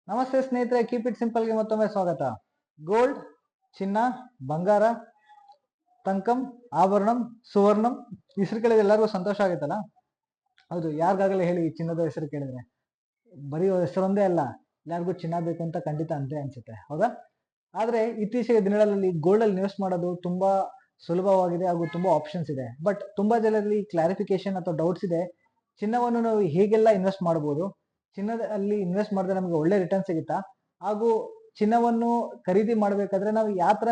ನಮಸ್ತೆ ಸ್ನೇಹಿತರೆ, keep it ಸಿಂಪಲ್ಗೆ ಮತ್ತೊಮ್ಮೆ ಸ್ವಾಗತ. ಗೋಲ್ಡ್, ಚಿನ್ನ, ಬಂಗಾರ, ತಂಕಂ, ಆಭರಣಂ, ಸುವರ್ಣಂ ಹೆಸರು ಕೇಳಿದ್ರೆ ಎಲ್ಲರಿಗೂ ಸಂತೋಷ ಆಗುತ್ತಲ್ಲ. ಹೌದು, ಯಾರಿಗಾಗಲೇ ಹೇಳಿ ಚಿನ್ನದ ಹೆಸರು ಕೇಳಿದ್ರೆ ಬರೀ ಹೆಸರೊಂದೇ ಅಲ್ಲ, ಯಾರಿಗೂ ಚಿನ್ನ ಬೇಕು ಅಂತ ಖಂಡಿತ ಅಂತೆ ಅನ್ಸುತ್ತೆ, ಹೌದಾ? ಆದ್ರೆ ಇತ್ತೀಚೆಗೆ ದಿನಗಳಲ್ಲಿ ಗೋಲ್ಡ್ ಅಲ್ಲಿ ಇನ್ವೆಸ್ಟ್ ಮಾಡೋದು ತುಂಬಾ ಸುಲಭವಾಗಿದೆ ಹಾಗೂ ತುಂಬಾ ಆಪ್ಷನ್ಸ್ ಇದೆ. ಬಟ್ ತುಂಬಾ ಜನರಲ್ಲಿ ಕ್ಲಾರಿಫಿಕೇಶನ್ ಅಥವಾ ಡೌಟ್ಸ್ ಇದೆ. ಚಿನ್ನವನ್ನು ನಾವು ಹೇಗೆಲ್ಲ ಇನ್ವೆಸ್ಟ್ ಮಾಡಬಹುದು, ಚಿನ್ನದಲ್ಲಿ ಇನ್ವೆಸ್ಟ್ ಮಾಡಿದ್ರೆ ನಮಗೆ ಒಳ್ಳೆ ರಿಟರ್ನ್ ಸಿಗುತ್ತಾ, ಹಾಗೂ ಚಿನ್ನವನ್ನು ಖರೀದಿ ಮಾಡಬೇಕಾದ್ರೆ ನಾವು ಯಾವ ತರ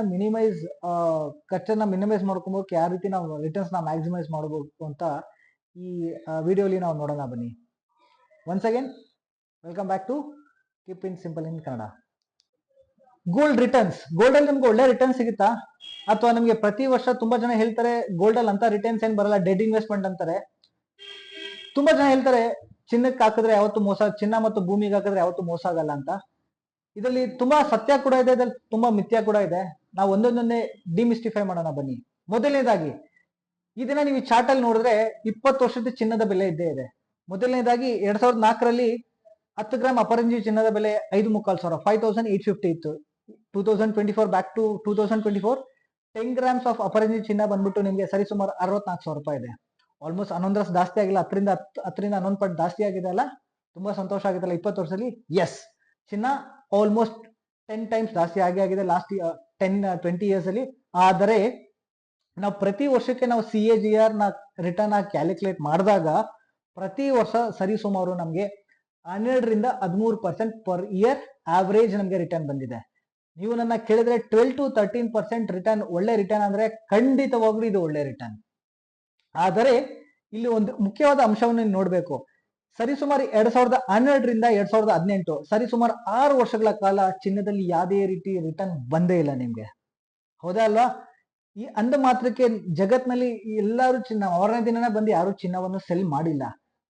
ಖರ್ಚನ್ನ ಮಿನಿಮೈಸ್ ಮಾಡ್ಕೊಬೇಕು, ಯಾವ ರೀತಿ ನಾವು ರಿಟರ್ನ್ಸ್ ನ ಮ್ಯಾಕ್ಸಿಮೈಸ್ ಮಾಡಬೇಕು ಅಂತ ಈ ವಿಡಿಯೋಲಿ ನಾವು ನೋಡೋಣ. ಬನ್ನಿ. Once again welcome back to keep in simple in Kannada. Gold returns, gold ಅಲ್ಲಿ ನಿಮ್ಗೆ ಒಳ್ಳೆ ರಿಟರ್ನ್ ಸಿಗುತ್ತಾ, ಅಥವಾ ನಿಮ್ಗೆ ಪ್ರತಿ ವರ್ಷ ತುಂಬಾ ಜನ ಹೇಳ್ತಾರೆ ಗೋಲ್ಡ್ ಅಲ್ಲಿ ಅಂತ ರಿಟರ್ನ್ಸ್ ಏನ್ ಬರಲ್ಲ, ಡೆಡ್ ಇನ್ವೆಸ್ಟ್ಮೆಂಟ್ ಅಂತಾರೆ. ತುಂಬಾ ಜನ ಹೇಳ್ತಾರೆ ಚಿನ್ನಕ್ಕೆ ಹಾಕಿದ್ರೆ ಯಾವತ್ತು ಮೋಸ, ಚಿನ್ನ ಮತ್ತು ಭೂಮಿಗೆ ಹಾಕಿದ್ರೆ ಯಾವತ್ತು ಮೋಸ ಆಗಲ್ಲ ಅಂತ. ಇದರಲ್ಲಿ ತುಂಬಾ ಸತ್ಯ ಕೂಡ ಇದೆ, ಇದ್ರಲ್ಲಿ ತುಂಬಾ ಮಿಥ್ಯ ಕೂಡ ಇದೆ. ನಾವು ಒಂದೊಂದನ್ನೇ ಡಿಮಿಸ್ಟಿಫೈ ಮಾಡೋಣ ಬನ್ನಿ. ಮೊದಲನೇದಾಗಿ, ಈ ದಿನ ನೀವು ಚಾರ್ಟ್ ಅಲ್ಲಿ ನೋಡಿದ್ರೆ 20 ವರ್ಷದ ಚಿನ್ನದ ಬೆಲೆ ಇದ್ದೇ ಇದೆ. ಮೊದಲನೇದಾಗಿ 2004ರಲ್ಲಿ 10 ಗ್ರಾಮ್ ಅಪರಂಜಿ ಚಿನ್ನದ ಬೆಲೆ 5,340,000, 5,850 ಇತ್ತು. 2024 ಬ್ಯಾಕ್ ಟು 2024, 10 ಗ್ರಾಮ್ಸ್ ಆಫ್ ಅಪರಂಜಿ ಚಿನ್ನ ಬಂದ್ಬಿಟ್ಟು ನಿಮ್ಗೆ ಸರಿಸುಮಾರು 64,000 ರೂಪಾಯಿ ಇದೆ. ಆಲ್ಮೋಸ್ಟ್ 11 ಜಾಸ್ತಿ ಆಗಿಲ್ಲ, 10ರಿಂದ 11 ಪಟ್ಟು ಜಾಸ್ತಿ ಆಗಿದೆ ಅಲ್ಲ. ತುಂಬಾ ಸಂತೋಷ ಆಗುತ್ತಲ್ಲ 20 ವರ್ಷದಲ್ಲಿ. ಎಸ್, ಚಿನ್ನ ಆಲ್ಮೋಸ್ಟ್ 10 ಟೈಮ್ಸ್ ಜಾಸ್ತಿ ಆಗಿದೆ ಲಾಸ್ಟ್ 10-20 ಇಯರ್ಸ್ ಅಲ್ಲಿ. ಆದರೆ ನಾವು ಪ್ರತಿ ವರ್ಷಕ್ಕೆ ನಾವು CAGR ನ ರಿಟರ್ನ್ ಆಗಿ ಕ್ಯಾಲ್ಕುಲೇಟ್ ಮಾಡಿದಾಗ ಪ್ರತಿ ವರ್ಷ ಸರಿಸುಮಾರು ನಮ್ಗೆ 12ರಿಂದ 13% ಪರ್ ಇಯರ್ ಆವರೇಜ್ ನಮ್ಗೆ ರಿಟರ್ನ್ ಬಂದಿದೆ. ನೀವು ನನ್ನ ಕೇಳಿದ್ರೆ 12-13% ರಿಟರ್ನ್ ಒಳ್ಳೆ ರಿಟರ್ನ್ ಅಂದ್ರೆ ಖಂಡಿತವಾಗ್ಲೂ ಇದು ಒಳ್ಳೆ ರಿಟರ್ನ್. ಆದರೆ ಇಲ್ಲಿ ಒಂದು ಮುಖ್ಯವಾದ ಅಂಶವನ್ನು ನೋಡ್ಬೇಕು. ಸರಿಸುಮಾರು 2012ರಿಂದ 2018, ಸರಿಸುಮಾರು 6 ವರ್ಷಗಳ ಕಾಲ ಚಿನ್ನದಲ್ಲಿ ಯಾವುದೇ ರೀತಿ ರಿಟರ್ನ್ ಬಂದೇ ಇಲ್ಲ ನಿಮ್ಗೆ, ಹೌದಾ ಅಲ್ವಾ? ಈ ಅಂದ ಮಾತ್ರಕ್ಕೆ ಜಗತ್ನಲ್ಲಿ ಎಲ್ಲರೂ ಚಿನ್ನ 6ನೇ ದಿನನೇ ಬಂದು ಯಾರು ಚಿನ್ನವನ್ನು ಸೆಲ್ ಮಾಡಿಲ್ಲ.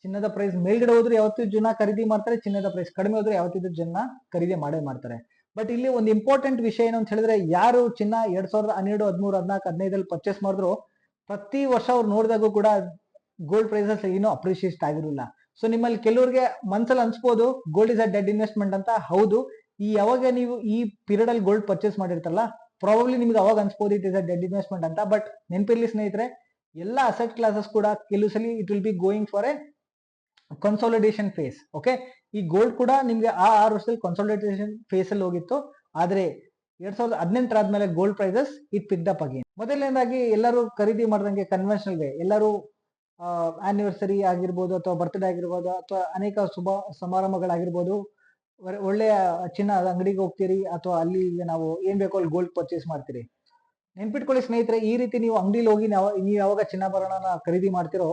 ಚಿನ್ನದ ಪ್ರೈಸ್ ಮೇಲ್ಗಡೆ ಹೋದ್ರೆ ಯಾವತ್ತೂ ಜನ ಖರೀದಿ ಮಾಡ್ತಾರೆ, ಚಿನ್ನದ ಪ್ರೈಸ್ ಕಡಿಮೆ ಹೋದ್ರೆ ಯಾವತ್ತಿದ್ರು ಜನ ಖರೀದಿ ಮಾಡೇ ಮಾಡ್ತಾರೆ. ಬಟ್ ಇಲ್ಲಿ ಒಂದು ಇಂಪಾರ್ಟೆಂಟ್ ವಿಷಯ ಏನು ಅಂತ ಹೇಳಿದ್ರೆ, ಯಾರು ಚಿನ್ನ 2012, 13, 14, 15 ಪರ್ಚೇಸ್ ಮಾಡಿದ್ರು, ಪ್ರತಿ ವರ್ಷ ಅವ್ರು ನೋಡಿದಾಗೂ ಕೂಡ ಗೋಲ್ಡ್ ಪ್ರೈಸಸ್ ಏನೂ ಅಪ್ರಿಶಿಯೇಟ್ ಆಗಿರಲಿಲ್ಲ. ಸೊ ನಿಮ್ಮಲ್ಲಿ ಕೆಲವರಿಗೆ ಮನ್ಸಲ್ಲಿ ಅನ್ಸ್ಬೋದು gold is a dead investment ಅಂತ. ಹೌದು, ಯಾವಾಗ ನೀವು ಈ ಪೀರಿಯಡ್ ಅಲ್ಲಿ ಗೋಲ್ಡ್ ಪರ್ಚೇಸ್ ಮಾಡಿರ್ತಾರಲ್ಲ, ಪ್ರಾಬಬ್ಲಿ ನಿಮ್ಗೆ ಅವಾಗ ಅನ್ಸ್ಬೋದು it is a dead investment ಅಂತ. ಬಟ್ ನೆನಪಿರ್ಲಿ ಸ್ನೇಹಿತರೆ, ಎಲ್ಲ ಅಸೆಟ್ ಕ್ಲಾಸಸ್ ಕೂಡ ಕೆಲವು ಸಲ it will be going for a consolidation phase. Okay, ಈ ಗೋಲ್ಡ್ ಕೂಡ ನಿಮ್ಗೆ ಆ 6 ವರ್ಷದಲ್ಲಿ ಕನ್ಸಾಲಿಡೇಷನ್ ಫೇಸ್ ಅಲ್ಲಿ ಹೋಗಿತ್ತು. ಆದ್ರೆ 2018 ಆದ್ಮೇಲೆ gold prices it picked up again. ಮೊದಲನೇದಾಗಿ ಎಲ್ಲರೂ ಖರೀದಿ ಮಾಡ್ದಂಗೆ ಕನ್ವೆನ್ಷನಲ್ ವೇ, ಎಲ್ಲರೂ ಆನಿವರ್ಸರಿ ಆಗಿರ್ಬೋದು ಅಥವಾ ಬರ್ತ್ಡೇ ಆಗಿರ್ಬೋದು ಅಥವಾ ಅನೇಕ ಶುಭ ಸಮಾರಂಭಗಳಾಗಿರ್ಬೋದು, ಒಳ್ಳೆಯ ಚಿನ್ನದ ಅಂಗಡಿಗೆ ಹೋಗ್ತೀರಿ ಅಥವಾ ಅಲ್ಲಿ ನಾವು ಏನ್ ಬೇಕೋ ಅಲ್ಲಿ ಗೋಲ್ಡ್ ಪರ್ಚೇಸ್ ಮಾಡ್ತೀರಿ. ನೆನ್ಪಿಟ್ಕೊಳ್ಳಿ ಸ್ನೇಹಿತರೆ, ಈ ರೀತಿ ನೀವು ಅಂಗಡಿಲಿ ಹೋಗಿ ನೀವು ಯಾವಾಗ ಚಿನ್ನಾಭರಣನ ಖರೀದಿ ಮಾಡ್ತಿರೋ,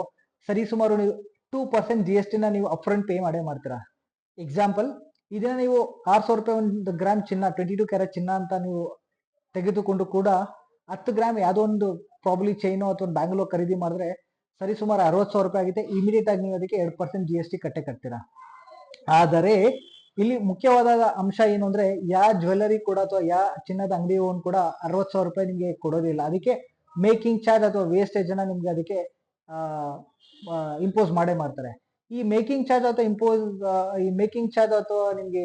ಸರಿಸುಮಾರು ನೀವು 2% GST ನ ನೀವು ಅಪ್ಫ್ರಂಟ್ ಪೇ ಮಾಡೇ ಮಾಡ್ತೀರಾ. ಎಕ್ಸಾಂಪಲ್, ಇದನ್ನ ನೀವು 600 ರೂಪಾಯಿ ಒಂದು ಗ್ರಾಮ್ ಚಿನ್ನ, 22 ಕ್ಯಾರೆಟ್ ಚಿನ್ನ ಅಂತ ನೀವು ತೆಗೆದುಕೊಂಡು ಕೂಡ 10 ಗ್ರಾಮ್ ಯಾವುದೋ ಒಂದು ಪ್ರಾಬ್ಲಿ ಚೈನೋ ಅಥವಾ ಬ್ಯಾಂಗ್ಳೂರ್ ಖರೀದಿ ಮಾಡಿದ್ರೆ ಸರಿಸುಮಾರು 60,000 ರೂಪಾಯಿ ಆಗುತ್ತೆ. ಇಮಿಡಿಯೇಟ್ ಆಗಿ ನೀವು ಅದಕ್ಕೆ 2% GST ಕಟ್ತೀರಾ. ಆದರೆ ಇಲ್ಲಿ ಮುಖ್ಯವಾದ ಅಂಶ ಏನು ಅಂದ್ರೆ, ಯಾವ ಜ್ಯುವೆಲ್ಲರಿ ಕೂಡ ಅಥವಾ ಯಾವ ಚಿನ್ನದ ಅಂಗಡಿ ಓನ್ ಕೂಡ 60,000 ರೂಪಾಯಿ ನಿಮ್ಗೆ ಕೊಡೋದಿಲ್ಲ. ಅದಕ್ಕೆ ಮೇಕಿಂಗ್ ಚಾರ್ಜ್ ಅಥವಾ ವೇಸ್ಟೇಜ್ ಅನ್ನ ನಿಮ್ಗೆ ಅದಕ್ಕೆ ಇಂಪೋಸ್ ಮಾಡೇ ಮಾಡ್ತಾರೆ. ಈ ಮೇಕಿಂಗ್ ಚಾರ್ಜ್ ಅಥವಾ ನಿಮ್ಗೆ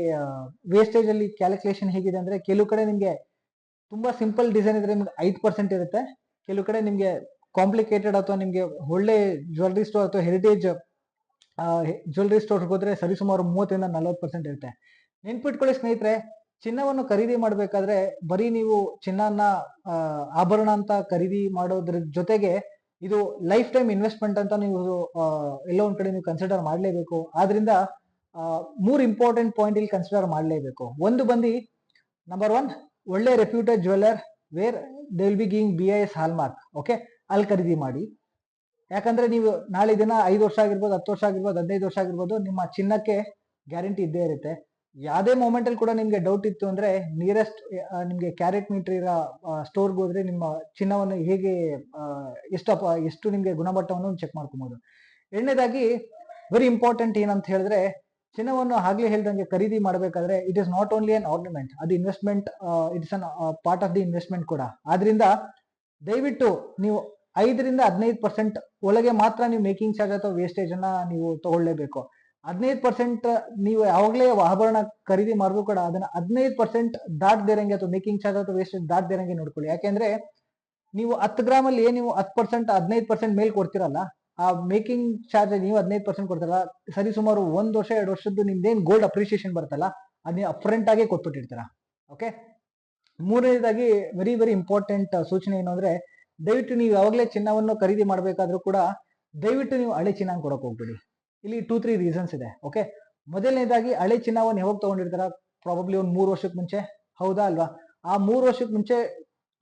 ವೇಸ್ಟೇಜ್ ಅಲ್ಲಿ ಕ್ಯಾಲ್ಕುಲೇಷನ್ ಹೇಗಿದೆ ಅಂದ್ರೆ, ಕೆಲವು ಕಡೆ ನಿಮ್ಗೆ ತುಂಬಾ ಸಿಂಪಲ್ ಡಿಸೈನ್ ಇದ್ರೆ ನಿಮ್ಗೆ 5% ಇರುತ್ತೆ. ಕೆಲವು ಕಡೆ ನಿಮ್ಗೆ ಕಾಂಪ್ಲಿಕೇಟೆಡ್ ಅಥವಾ ನಿಮ್ಗೆ ಒಳ್ಳೆ ಜ್ಯುವೆಲ್ಲರಿ ಸ್ಟೋರ್ ಅಥವಾ ಹೆರಿಟೇಜ್ ಜ್ಯುವೆಲ್ಲರಿ ಸ್ಟೋರ್ ಹೋದ್ರೆ ಸರಿಸುಮಾರು 30-40% ಇರುತ್ತೆ. ನೆನ್ಪಿಟ್ಕೊಳ್ಳಿ ಸ್ನೇಹಿತರೆ, ಚಿನ್ನವನ್ನು ಖರೀದಿ ಮಾಡ್ಬೇಕಾದ್ರೆ ಬರೀ ನೀವು ಚಿನ್ನನ ಆಭರಣ ಅಂತ ಖರೀದಿ ಮಾಡೋದ್ರ ಜೊತೆಗೆ ಇದು ಲೈಫ್ ಟೈಮ್ ಇನ್ವೆಸ್ಟ್ಮೆಂಟ್ ಅಂತ ನೀವು ಎಲ್ಲೋ ಒಂದ್ ಕಡೆ ನೀವು ಕನ್ಸಿಡರ್ ಮಾಡಲೇಬೇಕು. ಆದ್ರಿಂದ 3 ಇಂಪಾರ್ಟೆಂಟ್ ಪಾಯಿಂಟ್ ಇಲ್ಲಿ ಕನ್ಸಿಡರ್ ಮಾಡಲೇಬೇಕು. ಒಂದು ಬಂದು ನಂಬರ್ 1, ಒಳ್ಳೆ reputed jeweller where they will be giving BIS hallmark. Okay, ಅಲ್ಲಿ ಖರೀದಿ ಮಾಡಿ. ಯಾಕಂದ್ರೆ ನೀವು ನಾಳೆ ದಿನ 5 ವರ್ಷ ಆಗಿರ್ಬೋದು, 10 ವರ್ಷ ಆಗಿರ್ಬೋದು, 15 ವರ್ಷ ಆಗಿರ್ಬೋದು, ನಿಮ್ಮ ಚಿನ್ನಕ್ಕೆ ಗ್ಯಾರಂಟಿ ಇದ್ದೇ ಇರುತ್ತೆ. ಯಾವುದೇ ಮೂಮೆಂಟ್ ಅಲ್ಲಿ ಕೂಡ ನಿಮ್ಗೆ ಡೌಟ್ ಇತ್ತು ಅಂದ್ರೆ ನಿಯರೆಸ್ಟ್ ನಿಮ್ಗೆ ಕ್ಯಾರೆಟ್ ಮೀಟರ್ ಇರೋ ಸ್ಟೋರ್ಗೆ ಹೋದ್ರೆ ನಿಮ್ಮ ಚಿನ್ನವನ್ನು ಹೇಗೆ ಎಷ್ಟು ನಿಮ್ಗೆ ಗುಣಮಟ್ಟವನ್ನು ಚೆಕ್ ಮಾಡ್ಕೊಬಹುದು. ಎರಡನೇದಾಗಿ ವೆರಿ ಇಂಪಾರ್ಟೆಂಟ್ ಏನಂತ ಹೇಳಿದ್ರೆ, ಚಿನ್ನವನ್ನು ಆಗ್ಲೇ ಹೇಳ್ದಂಗೆ ಖರೀದಿ ಮಾಡಬೇಕಾದ್ರೆ it is not only an ornament, ಅದು investment, it's an part of the investment ಕೂಡ. ಆದ್ರಿಂದ ದಯವಿಟ್ಟು ನೀವು 5-15% ಒಳಗೆ ಮಾತ್ರ ನೀವು ಮೇಕಿಂಗ್ ಚಾರ್ಜ್ ಅಥವಾ ವೇಸ್ಟೇಜ್ ಅನ್ನ ನೀವು ತಗೊಳ್ಳೇಬೇಕು. 15% ನೀವು ಯಾವಾಗಲೇ ಆಭರಣ ಖರೀದಿ ಮಾಡಿದ್ರು ಕೂಡ ಅದನ್ನ 15% ದಾಟ್ದಿರಂಗೆ ಅಥವಾ ಮೇಕಿಂಗ್ ಚಾರ್ಜ್ ಅಥವಾ ವೇಸ್ಟೇಜ್ ದಾಟ್ದಿರಂಗೆ ನೋಡ್ಕೊಳ್ಳಿ. ಯಾಕೆಂದ್ರೆ ನೀವು 10 ಗ್ರಾಮಲ್ಲಿ ನೀವು 10% 15% ಮೇಲ್ ಕೊಡ್ತಿರಲ್ಲ, ಆ ಮೇಕಿಂಗ್ ಚಾರ್ಜ್ ನೀವು 15% ಕೊಡ್ತಾರಲ್ಲ, ಸರಿ ಸುಮಾರು 1 ವರ್ಷ 2 ವರ್ಷದ್ದು ನಿಮ್ದೇನ್ ಗೋಲ್ಡ್ ಅಪ್ರಿಸಿಯೇಷನ್ ಬರುತ್ತಲ್ಲ ಅದ್ ನೀವು ಅಪ್ರಂಟ್ ಆಗಿ ಕೊಟ್ಬಿಟ್ಟಿರ್ತೀರ. ಓಕೆ, ಮೂರನೇದಾಗಿ ವೆರಿ ವೆರಿ ಇಂಪಾರ್ಟೆಂಟ್ ಸೂಚನೆ ಏನು ಅಂದ್ರೆ, ದಯವಿಟ್ಟು ನೀವು ಯಾವಾಗಲೇ ಚಿನ್ನವನ್ನು ಖರೀದಿ ಮಾಡಬೇಕಾದ್ರೂ ಕೂಡ ದಯವಿಟ್ಟು ನೀವು ಹಳೆ ಚಿನ್ನ ಕೊಡಕ್ ಹೋಗ್ಬಿಡಿ. ಇಲ್ಲಿ 2-3 ರೀಸನ್ಸ್ ಇದೆ. ಓಕೆ, ಮೊದಲನೇದಾಗಿ ಹಳೆ ಚಿನ್ನವನ್ನು ಯಾವಾಗ ತಗೊಂಡಿರ್ತಾರ, ಪ್ರಾಬಬ್ಲಿ ಒಂದು 3 ವರ್ಷಕ್ಕೆ ಮುಂಚೆ, ಹೌದಾ ಅಲ್ವಾ? ಆ 3 ವರ್ಷಕ್ಕೆ ಮುಂಚೆ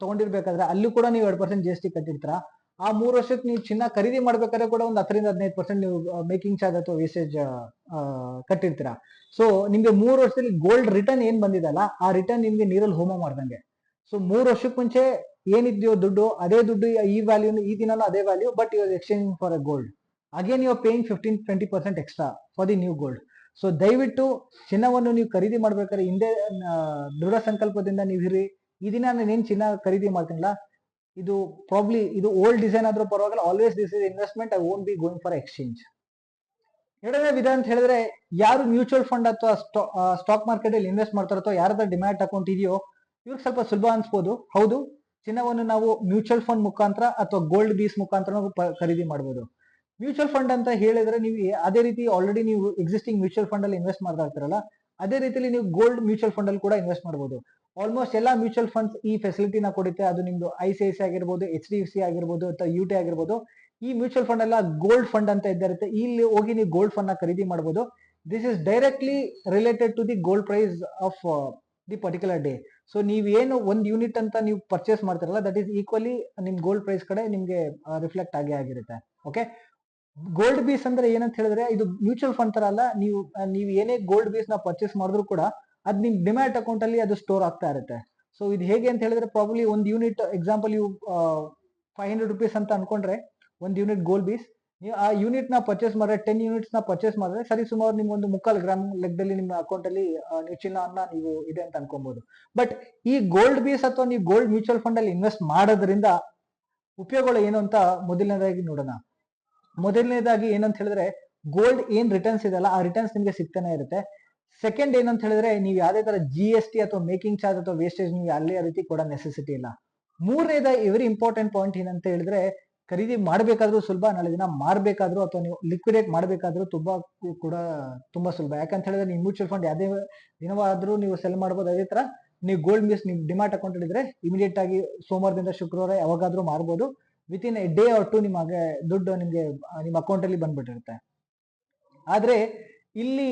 ತಗೊಂಡಿರ್ಬೇಕಾದ್ರೆ ಅಲ್ಲೂ ಕೂಡ ನೀವು 2% GST ಕಟ್ಟಿರ್ತೀರ. ಆ 3 ವರ್ಷಕ್ಕೆ ನೀವು ಚಿನ್ನ ಖರೀದಿ ಮಾಡ್ಬೇಕಾದ್ರೆ ಕೂಡ ಒಂದು 10-15% ನೀವು ಮೇಕಿಂಗ್ ಚಾರ್ಜ್ ಅಥವಾ ವೇಸ್ಟೇಜ್ ಕಟ್ಟಿರ್ತೀರ. ಸೊ ನಿಮ್ಗೆ 3 ವರ್ಷದಲ್ಲಿ ಗೋಲ್ಡ್ ರಿಟರ್ನ್ ಏನ್ ಬಂದಿದಲ್ಲ, ಆ ರಿಟರ್ನ್ ನಿಮ್ಗೆ ನೀರಲ್ಲಿ ಹೋಮ ಮಾಡ್ದಂಗೆ. ಸೊ 3 ವರ್ಷಕ್ಕೆ ಮುಂಚೆ ಏನಿದೆಯೋ ದುಡ್ಡು, ಅದೇ ದುಡ್ಡು ಈ ವ್ಯಾಲ್ಯೂ ಈ ದಿನನೂ ಅದೇ value, but you are exchanging for a gold. Again you are paying 15-20% extra for the new gold. So ದಯವಿಟ್ಟು ಚಿನ್ನವನ್ನು ನೀವು ಖರೀದಿ ಮಾಡ್ಬೇಕಾದ್ರೆ ಹಿಂದೆ ದೃಢ ಸಂಕಲ್ಪದಿಂದ ನೀವು ಇರಿ. ಈ ದಿನ ನಾನೇನ್ ಚಿನ್ನ ಖರೀದಿ ಮಾಡ್ತೀನಲ್ಲ, ಇದು ಪ್ರಾಬ್ಲಿ ಇದು ಓಲ್ಡ್ ಡಿಸೈನ್ ಆದ್ರೂ ಪರವಾಗಿಲ್ಲ, always this is investment, I won't be going for exchange. ಎರಡನೇ ವಿಧ ಅಂತ ಹೇಳಿದ್ರೆ, ಯಾರು ಮ್ಯೂಚುವಲ್ ಫಂಡ್ ಅಥವಾ ಸ್ಟಾಕ್ ಮಾರ್ಕೆಟ್ ಅಲ್ಲಿ ಇನ್ವೆಸ್ಟ್ ಮಾಡ್ತಾರೋ ಅಥವಾ ಯಾರದ ಡಿಮ್ಯಾಟ್ ಅಕೌಂಟ್ ಇದೆಯೋ ಇವ್ರಿಗೆ ಸ್ವಲ್ಪ ಸುಲಭ ಅನ್ಸ್ಬೋದು. ಹೌದು, ಚಿನ್ನವನ್ನು ನಾವು ಮ್ಯೂಚುವಲ್ ಫಂಡ್ ಮುಖಾಂತರ ಅಥವಾ ಗೋಲ್ಡ್ ಬೀಸ್ ಮುಖಾಂತರ ಖರೀದಿ ಮಾಡಬಹುದು. ಮ್ಯೂಚುವಲ್ ಫಂಡ್ ಅಂತ ಹೇಳಿದ್ರೆ ನೀವು ಅದೇ ರೀತಿ ಆಲ್ರೆಡಿ ನೀವು ಎಕ್ಸಿಸ್ಟಿಂಗ್ ಮ್ಯೂಚುವಲ್ ಫಂಡ್ ಅಲ್ಲಿ ಇನ್ವೆಸ್ಟ್ ಮಾಡ್ತಾ ಇರ್ತಾರಲ್ಲ, ಅದೇ ರೀತಿಯಲ್ಲಿ ನೀವು ಗೋಲ್ಡ್ ಮ್ಯೂಚುವಲ್ ಫಂಡ್ ಅಲ್ಲಿ ಕೂಡ ಇನ್ವೆಸ್ಟ್ ಮಾಡಬಹುದು. ಆಲ್ಮೋಸ್ಟ್ ಎಲ್ಲಾ ಮ್ಯೂಚುವಲ್ ಫಂಡ್ಸ್ ಈ ಫೆಸಿಲಿಟಿನ ಕೊಡುತ್ತೆ. ಅದು ನಿಮ್ದು ICICI ಆಗಿರ್ಬೋದು, HDFC ಆಗಿರ್ಬೋದು ಅಥವಾ UTI ಆಗಿರ್ಬೋದು. ಈ ಮ್ಯೂಚುವಲ್ ಫಂಡ್ ಎಲ್ಲ ಗೋಲ್ಡ್ ಫಂಡ್ ಅಂತ ಇದ್ದಿರುತ್ತೆ. ಇಲ್ಲಿ ಹೋಗಿ ನೀವು ಗೋಲ್ಡ್ ಫಂಡ್ ನ ಖರೀದಿ ಮಾಡಬಹುದು. This is directly related to the gold price of the particular day. So ನೀವೇನು ಒಂದು ಯೂನಿಟ್ ಅಂತ ನೀವು ಪರ್ಚೇಸ್ ಮಾಡ್ತಿರಲ್ಲ, ದಟ್ ಈಸ್ ಈಕ್ವಲಿ ನಿಮ್ ಗೋಲ್ಡ್ ಪ್ರೈಸ್ ಕಡೆ ನಿಮ್ಗೆ ರಿಫ್ಲೆಕ್ಟ್ ಆಗಿರುತ್ತೆ. ಓಕೆ, ಗೋಲ್ಡ್ ಬೀಸ್ ಅಂದ್ರೆ ಏನಂತ ಹೇಳಿದ್ರೆ, ಇದು ಮ್ಯೂಚುವಲ್ ಫಂಡ್ ತರ ಅಲ್ಲ. ನೀವು ಏನೇ ಗೋಲ್ಡ್ ಬೀಸ್ ನ ಪರ್ಚೇಸ್ ಮಾಡಿದ್ರು ಕೂಡ ಅದ್ ನಿಮ್ ಡಿಮ್ಯಾಟ್ ಅಕೌಂಟ್ ಅಲ್ಲಿ ಅದು ಸ್ಟೋರ್ ಆಗ್ತಾ ಇರುತ್ತೆ. ಸೊ ಇದು ಹೇಗೆ ಅಂತ ಹೇಳಿದ್ರೆ, ಪ್ರಾಬ್ಲಿ ಒಂದು ಯೂನಿಟ್ ಎಕ್ಸಾಂಪಲ್ ನೀವು 500 rupees ಅಂತ ಅನ್ಕೊಂಡ್ರೆ, ಒಂದು ಯೂನಿಟ್ ಗೋಲ್ಡ್ ಬೀಸ್ ನೀವು ಆ ಯೂನಿಟ್ ನ ಪರ್ಚೇಸ್ ಮಾಡಿದ್ರೆ, 10 units ನ ಪರ್ಚೇಸ್ ಮಾಡಿದ್ರೆ ಸರಿ ಸುಮಾರು ನಿಮ್ಗೆ ಒಂದು 3/4 ಗ್ರಾಮ್ ಲೆಕ್ಕದಲ್ಲಿ ನಿಮ್ಮ ಅಕೌಂಟ್ ಅಲ್ಲಿ ನೀವು ಚಿನ್ನ ನೀವು ಇದೆ ಅಂತ ಅನ್ಕೊಬಹುದು. ಬಟ್ ಈ ಗೋಲ್ಡ್ ಬೀಸ್ ಅಥವಾ ನೀವು ಗೋಲ್ಡ್ ಮ್ಯೂಚುವಲ್ ಫಂಡ್ ಅಲ್ಲಿ ಇನ್ವೆಸ್ಟ್ ಮಾಡೋದ್ರಿಂದ ಉಪಯೋಗಗಳು ಏನು ಅಂತ ಮೊದಲನೇದಾಗಿ ನೋಡೋಣ. ಮೊದಲನೇದಾಗಿ ಏನಂತ ಹೇಳಿದ್ರೆ, ಗೋಲ್ಡ್ ಏನ್ ರಿಟರ್ನ್ಸ್ ಇದೆಲ್ಲ ಆ ರಿಟರ್ನ್ಸ್ ನಿಮ್ಗೆ ಸಿಗ್ತಾನೆ ಇರುತ್ತೆ. ಸೆಕೆಂಡ್ ಏನಂತ ಹೇಳಿದ್ರೆ, ನೀವು ಯಾವುದೇ ತರ GST ಅಥವಾ ಮೇಕಿಂಗ್ ಚಾರ್ಜ್ ಅಥವಾ ವೇಸ್ಟೇಜ್ ನೀವು ಅಲ್ಲೇ ರೀತಿ ಕೊಡೋ ನೆಸೆಸಿಟಿ ಇಲ್ಲ. ಮೂರನೇದಾಗಿ ವೆರಿ ಇಂಪಾರ್ಟೆಂಟ್ ಪಾಯಿಂಟ್ ಏನಂತ ಹೇಳಿದ್ರೆ, ಖರೀದಿ ಮಾಡಬೇಕಾದ್ರೂ ಸುಲಭ, ನಾಳೆ ದಿನ ಮಾರಬೇಕಾದ್ರೂ ಅಥವಾ ನೀವು ಲಿಕ್ವಿಡೇಟ್ ಮಾಡಬೇಕಾದ್ರೂ ತುಂಬಾ ಸುಲಭ. ಯಾಕಂತ ಹೇಳಿದ್ರೆ ನೀವು ಮ್ಯೂಚುವಲ್ ಫಂಡ್ ಯಾವುದೇ ದಿನವಾದ್ರೂ ನೀವು ಸೆಲ್ ಮಾಡಬಹುದು. ಅದೇ ತರ ನೀವು ಗೋಲ್ಡ್ ಮೀಸ್ ನೀವು ಡಿಮ್ಯಾಟ್ ಅಕೌಂಟ್ ಇದ್ರೆ ಇಮಿಡಿಯೇಟ್ ಆಗಿ ಸೋಮವಾರದಿಂದ ಶುಕ್ರವಾರ ಯಾವಾಗಾದ್ರೂ ಮಾರಬಹುದು. Within a day or two ನಿಮಗೆ ದುಡ್ಡು ನಿಮ್ಗೆ ನಿಮ್ಮ ಅಕೌಂಟ್ ಅಲ್ಲಿ ಬಂದ್ಬಿಟ್ಟಿರುತ್ತೆ. ಆದ್ರೆ ಇಲ್ಲಿ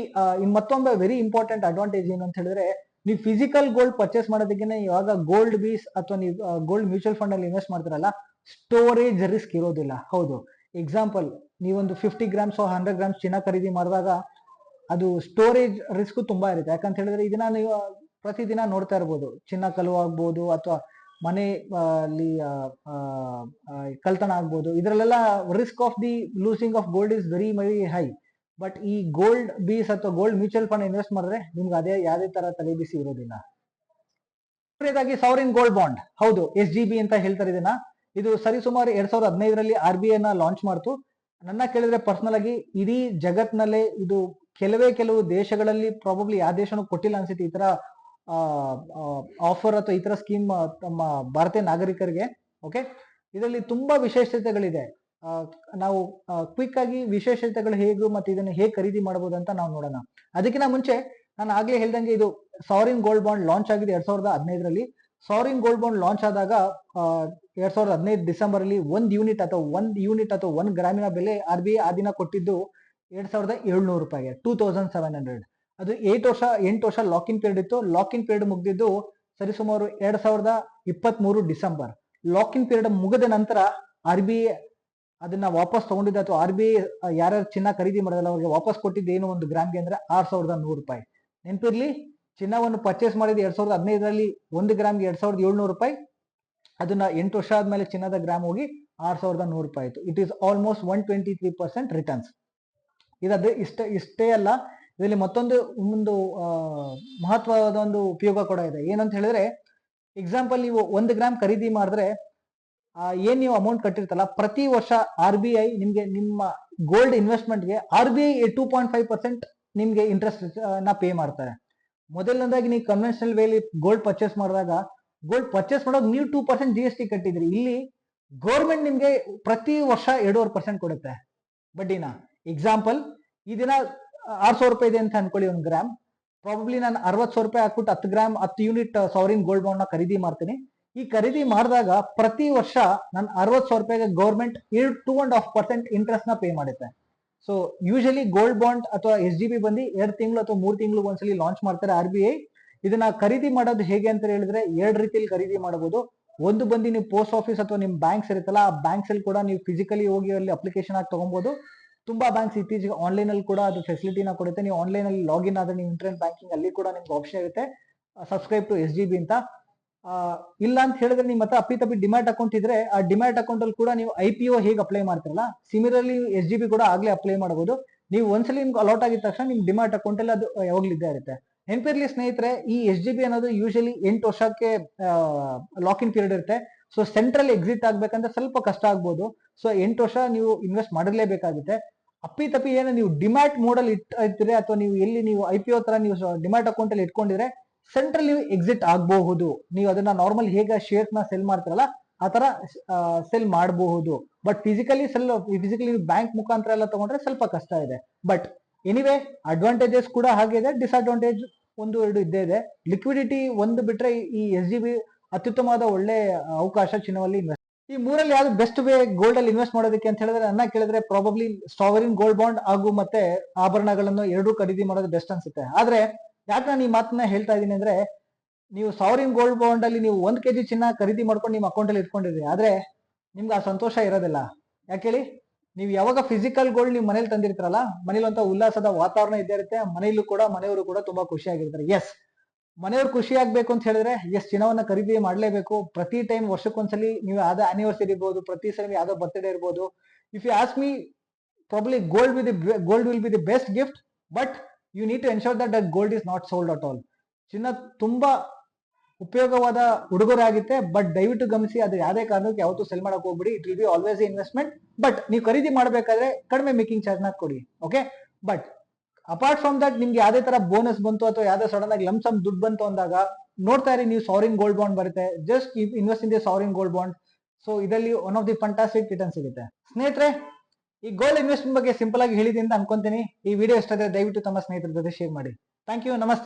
ಮತ್ತೊಂದು ವೆರಿ ಇಂಪಾರ್ಟೆಂಟ್ ಅಡ್ವಾಂಟೇಜ್ ಏನು ಅಂತ ಹೇಳಿದ್ರೆ, ನೀವು ಫಿಸಿಕಲ್ ಗೋಲ್ಡ್ ಪರ್ಚೇಸ್ ಮಾಡೋದಕ್ಕಿಂತ ಇವಾಗ ಗೋಲ್ಡ್ ಬೀಸ್ ಅಥವಾ ನೀವು ಗೋಲ್ಡ್ ಮ್ಯೂಚುವಲ್ ಫಂಡ್ ಅಲ್ಲಿ ಇನ್ವೆಸ್ಟ್ ಮಾಡ್ತಾರಲ್ಲ, ಸ್ಟೋರೇಜ್ ರಿಸ್ಕ್ ಇರೋದಿಲ್ಲ. ಹೌದು, ಎಕ್ಸಾಂಪಲ್ ನೀವೊಂದು 50 grams 100 grams ಚಿನ್ನ ಖರೀದಿ ಮಾಡಿದಾಗ ಅದು ಸ್ಟೋರೇಜ್ ರಿಸ್ಕ್ ತುಂಬಾ ಇರುತ್ತೆ. ಯಾಕಂತ ಹೇಳಿದ್ರೆ ಇದನ್ನ ನೀವು ಪ್ರತಿದಿನ ನೋಡ್ತಾ ಇರ್ಬೋದು, ಚಿನ್ನ ಕಳುವು ಆಗ್ಬೋದು ಅಥವಾ ಮನೆ ಅಲ್ಲಿ ಕಳ್ತನ ಆಗ್ಬೋದು. ಇದರಲ್ಲೆಲ್ಲ risk of the losing of gold is very very high. But ಈ ಗೋಲ್ಡ್ ಬೀಸ್ ಅಥವಾ ಗೋಲ್ಡ್ ಮ್ಯೂಚುವಲ್ ಫಂಡ್ ಇನ್ವೆಸ್ಟ್ ಮಾಡಿದ್ರೆ ನಿಮ್ಗೆ ಅದೇ ಯಾವುದೇ ತರ ತಲೆ ಬಿಸಿ ಇರೋದಿಲ್ಲ. ಮೂರನೇದಾಗಿ ಸಾವರಿನ್ ಗೋಲ್ಡ್ ಬಾಂಡ್. ಹೌದು, SGB ಅಂತ ಹೇಳ್ತಾರೆ ಇದನ್ನ. ಇದು ಸರಿಸುಮಾರು 2015ರಲ್ಲಿ RBI ಲಾಂಚ್ ಮಾಡ್ತು. ನನ್ನ ಕೇಳಿದ್ರೆ ಪರ್ಸನಲ್ ಆಗಿ ಇಡೀ ಜಗತ್ನಲ್ಲೇ ಇದು ಕೆಲವು ದೇಶಗಳಲ್ಲಿ ಪ್ರಾಬಬ್ಲಿ ಯಾವ ದೇಶನೂ ಕೊಟ್ಟಿಲ್ಲ ಅನ್ಸುತ್ತೆ ಈ ತರ ಆಫರ್ ಅಥವಾ ಈ ತರ ಸ್ಕೀಮ್ ತಮ್ಮ ಭಾರತೀಯ ನಾಗರಿಕರಿಗೆ. ಓಕೆ, ಇದರಲ್ಲಿ ತುಂಬಾ ವಿಶೇಷತೆಗಳಿದೆ. ನಾವು ಕ್ವಿಕ್ ಆಗಿ ವಿಶೇಷತೆಗಳು ಹೇಗೆ ಮತ್ತೆ ಇದನ್ನ ಹೇಗೆ ಖರೀದಿ ಮಾಡಬಹುದು ಅಂತ ನಾವು ನೋಡೋಣ. ಅದಕ್ಕಿಂತ ಮುಂಚೆ ನಾನು ಆಗ್ಲೇ ಹೇಳ್ದಂಗೆ ಇದು ಸಾವರಿನ್ ಗೋಲ್ಡ್ ಬಾಂಡ್ ಲಾಂಚ್ ಆಗಿದೆ 2015ರಲ್ಲಿ. ಸಾವರಿನ್ ಗೋಲ್ಡ್ ಬಾಂಡ್ ಲಾಂಚ್ ಆದಾಗ 2015 ಡಿಸೆಂಬರ್ ಅಲ್ಲಿ ಒಂದು ಯೂನಿಟ್ ಅಥವಾ 1 ಗ್ರಾಮಿನ ಬೆಲೆ RBI ಆ ದಿನ ಕೊಟ್ಟಿದ್ದು 2700 ರೂಪಾಯಿಗೆ, 2700. ಅದು 8 ವರ್ಷ ಲಾಕ್ ಇನ್ ಪೀರಿಯಡ್ ಇತ್ತು. ಲಾಕ್ ಇನ್ ಪೀರಿಯಡ್ ಮುಗಿದಿದ್ದು ಸರಿಸುಮಾರು 2023 ಡಿಸೆಂಬರ್. ಲಾಕ್ ಇನ್ ಪೀರಿಯಡ್ ಮುಗಿದ ನಂತರ RBI ಅದನ್ನ ವಾಪಸ್ ತಗೊಂಡಿದ್ದೆ ಅಥವಾ RBI ಯಾರ್ಯಾರು ಚಿನ್ನ ಖರೀದಿ ಮಾಡೋದಲ್ಲ ಅವ್ರಿಗೆ ವಾಪಸ್ ಕೊಟ್ಟಿದ್ದು ಏನು ಒಂದು ಗ್ರಾಮ್ಗೆ ಅಂದ್ರೆ 6100 ರೂಪಾಯಿ. ನೆನಪಿರ್ಲಿ, ಚಿನ್ನವನ್ನು ಪರ್ಚೇಸ್ ಮಾಡಿದ 2015ರಲ್ಲಿ 1 ಗ್ರಾಮ್ಗೆ 2700 ರೂಪಾಯಿ. ಅದನ್ನ 8 ವರ್ಷ ಆದ್ಮೇಲೆ ಚಿನ್ನದ ಗ್ರಾಮ್ ಹೋಗಿ 6100 ರೂಪಾಯಿ ಆಯ್ತು. It is almost 123% returns. ಇದೇ ಇಷ್ಟೇ ಅಲ್ಲ, ಇದರಲ್ಲಿ ಮತ್ತೊಂದು ಮಹತ್ವದ ಒಂದು ಉಪಯೋಗ ಕೂಡ ಇದೆ. ಏನಂತ ಹೇಳಿದ್ರೆ, ಎಕ್ಸಾಂಪಲ್ ನೀವು 1 ಗ್ರಾಮ್ ಖರೀದಿ ಮಾಡಿದ್ರೆ ಏನ್ ನೀವು ಅಮೌಂಟ್ ಕಟ್ಟಿರ್ತಲ್ಲ, ಪ್ರತಿ ವರ್ಷ RBI ನಿಮ್ಗೆ ನಿಮ್ಮ ಗೋಲ್ಡ್ ಇನ್ವೆಸ್ಟ್ಮೆಂಟ್ಗೆ RBI 2.5% ನಿಮ್ಗೆ ಇಂಟ್ರೆಸ್ಟ್ ನ ಪೇ ಮಾಡ್ತಾರೆ. ಮೊದಲನೇದಾಗಿ ನೀವು ಕನ್ವೆನ್ಷನಲ್ ವೇಲಿ ಗೋಲ್ಡ್ ಪರ್ಚೇಸ್ ಮಾಡಿದಾಗ ನೀವು 2% GST ಕಟ್ಟಿದ್ರಿ. ಇಲ್ಲಿ ಗೌರ್ಮೆಂಟ್ ನಿಮ್ಗೆ ಪ್ರತಿ ವರ್ಷ 2.5% ಕೊಡುತ್ತೆ ಬಡ್ಡಿನ. ಎಕ್ಸಾಂಪಲ್, ಈ ದಿನ 6,000 ರೂಪಾಯಿ ಇದೆ ಅಂತ ಅನ್ಕೊಳ್ಳಿ ಒಂದು ಗ್ರಾಮ್. ಪ್ರಾಬಬ್ಲಿ ನಾನು 60,000 ರೂಪಾಯಿ ಹಾಕ್ಬಿಟ್ಟು 10 gram 10 unit sovereign gold bond ನ ಖರೀದಿ ಮಾಡ್ತೀನಿ. ಈ ಖರೀದಿ ಮಾಡಿದಾಗ ಪ್ರತಿ ವರ್ಷ ನಾನು 60,000 ರೂಪಾಯಿಗೆ ಗೌರ್ಮೆಂಟ್ 2.5% ಇಂಟ್ರೆಸ್ಟ್ ನ ಪೇ ಮಾಡುತ್ತೆ. ಸೊ ಯೂಶಲಿ ಗೋಲ್ಡ್ ಬಾಂಡ್ ಅಥವಾ SGB ಬಂದು 2 ತಿಂಗಳು ಅಥವಾ 3 ತಿಂಗಳು ಒಂದ್ಸಲಿ ಲಾಂಚ್ ಮಾಡ್ತಾರೆ RBI. ಇದನ್ನ ಖರೀದಿ ಮಾಡೋದು ಹೇಗೆ ಅಂತ ಹೇಳಿದ್ರೆ 2 ರೀತಿಯಲ್ಲಿ ಖರೀದಿ ಮಾಡಬಹುದು. ಒಂದು ಬಂದು ನೀವು ಪೋಸ್ಟ್ ಆಫೀಸ್ ಅಥವಾ ನಿಮ್ ಬ್ಯಾಂಕ್ಸ್ ಇರುತ್ತಲ್ಲ, ಆ ಬ್ಯಾಂಕ್ಸ್ ಅಲ್ಲಿ ಕೂಡ ನೀವು ಫಿಸಿಕಲಿ ಹೋಗಿ ಅಲ್ಲಿ ಅಪ್ಲಿಕೇಶನ್ ಆಗಿ ತಗೊಬಹುದು. ತುಂಬಾ ಬ್ಯಾಂಕ್ಸ್ ಇತ್ತೀಚೆಗೆ ಆನ್ಲೈನ್ ಅಲ್ಲಿ ಕೂಡ ಅದು ಫೆಸಿಲಿಟಿನ ಕೊಡುತ್ತೆ. ನೀವು ಆನ್ಲೈನ್ ಅಲ್ಲಿ ಲಾಗಿನ್ ಆದ್ರೆ ನೀವು ಇಂಟರ್ನೆಟ್ ಬ್ಯಾಂಕಿಂಗ್ ಅಲ್ಲಿ ಕೂಡ ನಿಮ್ಗೆ ಆಪ್ಷನ್ ಇರುತ್ತೆ ಸಬ್ಸ್ಕ್ರೈಬ್ ಟು SGB ಅಂತ. ಇಲ್ಲ ಅಂತ ಹೇಳಿದ್ರೆ ನಿಮ್ಮ ಹತ್ರ ಅಪ್ಪಿತಪ್ಪಿ ಡಿಮ್ಯಾಟ್ ಅಕೌಂಟ್ ಇದ್ರೆ ಆ ಡಿಮ್ಯಾಟ್ ಅಕೌಂಟ್ ಅಲ್ಲಿ ಕೂಡ ನೀವು IPO ಹೇಗೆ ಅಪ್ಲೈ ಮಾಡ್ತಿರಲ್ಲ, ಸಿಮಿಲರ್ಲಿ SGB ಕೂಡ ಆಗ್ಲೇ ಅಪ್ಲೈ ಮಾಡಬಹುದು. ನೀವು ಒಂದ್ಸಲಿ ನಿಮ್ಗೆ ಅಲಾಟ್ ಆಗಿದ ತಕ್ಷಣ ನಿಮ್ ಡಿಮ್ಯಾಟ್ ಅಕೌಂಟ್ ಅಲ್ಲಿ ಅದು ಯಾವಾಗ್ಲೂ ಇದ್ದೇ ಇರುತ್ತೆ. ನೆನಪಿರ್ಲಿ ಸ್ನೇಹಿತರೆ, ಈ SGB ಅನ್ನೋದು ಯೂಶಲಿ 8 ವರ್ಷಕ್ಕೆ ಲಾಕ್ ಇನ್ ಪೀರಿಯಡ್ ಇರುತ್ತೆ. ಸೊ ಸೆಂಟ್ರಲ್ ಎಕ್ಸಿಟ್ ಆಗ್ಬೇಕಂದ್ರೆ ಸ್ವಲ್ಪ ಕಷ್ಟ ಆಗ್ಬೋದು. ಸೊ 8 ವರ್ಷ ನೀವು ಇನ್ವೆಸ್ಟ್ ಮಾಡಿರ್ಲೇಬೇಕಾಗುತ್ತೆ. ಅಪ್ಪಿತಪ್ಪಿ ಏನು ನೀವು ಡಿಮ್ಯಾಟ್ ಮೋಡಲ್ಲಿ ಇಟ್ಟಿದ್ರೆ ಅಥವಾ ನೀವು ಎಲ್ಲಿ ನೀವು IPO ತರ ನೀವು ಡಿಮ್ಯಾಟ್ ಅಕೌಂಟ್ ಅಲ್ಲಿ ಇಟ್ಕೊಂಡಿದ್ರೆ ಸೆಂಟ್ರಲ್ ನೀವು ಎಕ್ಸಿಟ್ ಆಗಬಹುದು. ನೀವು ಅದನ್ನ ನಾರ್ಮಲ್ ಹೇಗೆ ಶೇರ್ಸ್ ನ ಸೆಲ್ ಮಾಡ್ತಾರಲ್ಲ ಆ ತರ ಸೆಲ್ ಮಾಡಬಹುದು. ಬಟ್ ಫಿಸಿಕಲಿ ಬ್ಯಾಂಕ್ ಮುಖಾಂತರ ಎಲ್ಲ ತಗೊಂಡ್ರೆ ಸ್ವಲ್ಪ ಕಷ್ಟ ಇದೆ. ಬಟ್ ಎನಿವೇ ಅಡ್ವಾಂಟೇಜಸ್ ಕೂಡ ಹಾಗೆ ಇದೆ, ಡಿಸ್ಅಡ್ವಾಂಟೇಜ್ 1-2 ಇದ್ದೇ ಇದೆ. ಲಿಕ್ವಿಡಿಟಿ ಒಂದು ಬಿಟ್ರೆ ಈ SGB ಅತ್ಯುತ್ತಮವಾದ ಒಳ್ಳೆ ಅವಕಾಶ ಚಿನ್ನದಲ್ಲಿ ಇನ್ವೆಸ್ಟ್. ಈ ಮೂರಲ್ಲಿ ಯಾವ್ದು ಬೆಸ್ಟ್ ವೇ ಗೋಲ್ಡ್ ಅಲ್ಲಿ ಇನ್ವೆಸ್ಟ್ ಮಾಡೋದಕ್ಕೆ ಅಂತ ಹೇಳಿದ್ರೆ ನನ್ನ ಕೇಳಿದ್ರೆ ಪ್ರಾಬಬ್ಲಿ ಸಾವರಿನ್ ಗೋಲ್ಡ್ ಬಾಂಡ್ ಹಾಗೂ ಮತ್ತೆ ಆಭರಣಗಳನ್ನು ಎರಡೂ ಖರೀದಿ ಮಾಡೋದು ಬೆಸ್ಟ್ ಅನ್ಸುತ್ತೆ. ಆದ್ರೆ ಯಾಕೆ ನಾನು ಈ ಮಾತನ್ನ ಹೇಳ್ತಾ ಇದ್ದೀನಿ ಅಂದ್ರೆ, ನೀವು ಸಾವರಿನ್ ಗೋಲ್ಡ್ ಬಾಂಡ್ ಅಲ್ಲಿ ನೀವು 1 kg ಚಿನ್ನ ಖರೀದಿ ಮಾಡ್ಕೊಂಡು ನಿಮ್ಮ ಅಕೌಂಟ್ ಅಲ್ಲಿ ಇಟ್ಕೊಂಡಿದ್ರಿ, ಆದ್ರೆ ನಿಮ್ಗೆ ಆ ಸಂತೋಷ ಇರೋದಿಲ್ಲ. ಯಾಕೆ ಹೇಳಿ? ನೀವು ಯಾವಾಗ ಫಿಸಿಕಲ್ ಗೋಲ್ಡ್ ನೀವು ಮನೇಲಿ ತಂದಿರ್ತಾರಲ್ಲ, ಮನೇಲಿ ಅಂತ ಉಲ್ಲಾಸದ ವಾತಾವರಣ ಇದ್ದೇ ಇರುತ್ತೆ. ಮನೆಯವರು ಕೂಡ ತುಂಬಾ ಖುಷಿಯಾಗಿರ್ತಾರೆ. ಎಸ್, ಮನೆಯವ್ರು ಖುಷಿ ಆಗ್ಬೇಕು ಅಂತ ಹೇಳಿದ್ರೆ ಚಿನ್ನವನ್ನ ಖರೀದಿ ಮಾಡ್ಲೇಬೇಕು. ಪ್ರತಿ ಟೈಮ್ ವರ್ಷಕ್ಕೊಂದ್ಸಲಿ ನೀವು ಯಾವ್ದೋ ಆನಿವರ್ಸರಿ ಇರ್ಬೋದು, ಪ್ರತಿ ಸಲ ಯಾವ್ದೋ ಬರ್ತ್ಡೇ ಇರ್ಬೋದು. If you ask me, probably gold will be the best gift, but you need to ensure that gold is not sold at all. ಚಿನ್ನ ತುಂಬಾ ಉಪಯೋಗವಾದ ಉಡುಗೊರೆ ಆಗುತ್ತೆ, ಬಟ್ ದಯವಿಟ್ಟು ಗಮನಿಸಿ ಅದು ಯಾವುದೇ ಕಾರಣಕ್ಕೆ ಯಾವತ್ತೂ ಸೆಲ್ ಮಾಡಕ್ ಹೋಗ್ಬಿಡಿ. It will B always investment. But ನೀವು ಖರೀದಿ ಮಾಡಬೇಕಾದ್ರೆ ಕಡಿಮೆ ಮೇಕಿಂಗ್ ಚಾರ್ಜ್ ನ ಕೊಡಿ. Okay, but apart from that ನಿಮ್ಗೆ ಯಾವ್ದೇ ತರ ಬೋನಸ್ ಬಂತು ಅಥವಾ ಯಾವ್ದೇ ಸಡನ್ ಆಗಿ ಲಂಸಮ್ ದುಡ್ಡು ಬಂತು ಅಂದಾಗ ನೋಡ್ತಾ ಇರಿ, ನೀವು ಸಾವರಿನ್ ಗೋಲ್ಡ್ ಬಾಂಡ್ ಬರುತ್ತೆ. Just invest in the sovereign gold bond. So ಇದರಲ್ಲಿ one of the fantastic return ಸಿಗುತ್ತೆ. ಸ್ನೇಹಿತರೆ, ಈ ಗೋಲ್ಡ್ ಇನ್ವೆಸ್ಟ್ಮೆಂಟ್ ಬಗ್ಗೆ ಸಿಂಪಲ್ ಆಗಿ ಹೇಳಿದೆ ಅಂತ ಅನ್ಕೊಂತೀನಿ. ಈ ವಿಡಿಯೋ ಇಷ್ಟ ಆದರೆ ದಯವಿಟ್ಟು ತಮ್ಮ ಸ್ನೇಹಿತರ ಜೊತೆ ಶೇರ್ ಮಾಡಿ. ಥ್ಯಾಂಕ್ ಯು, ನಮಸ್ತೆ.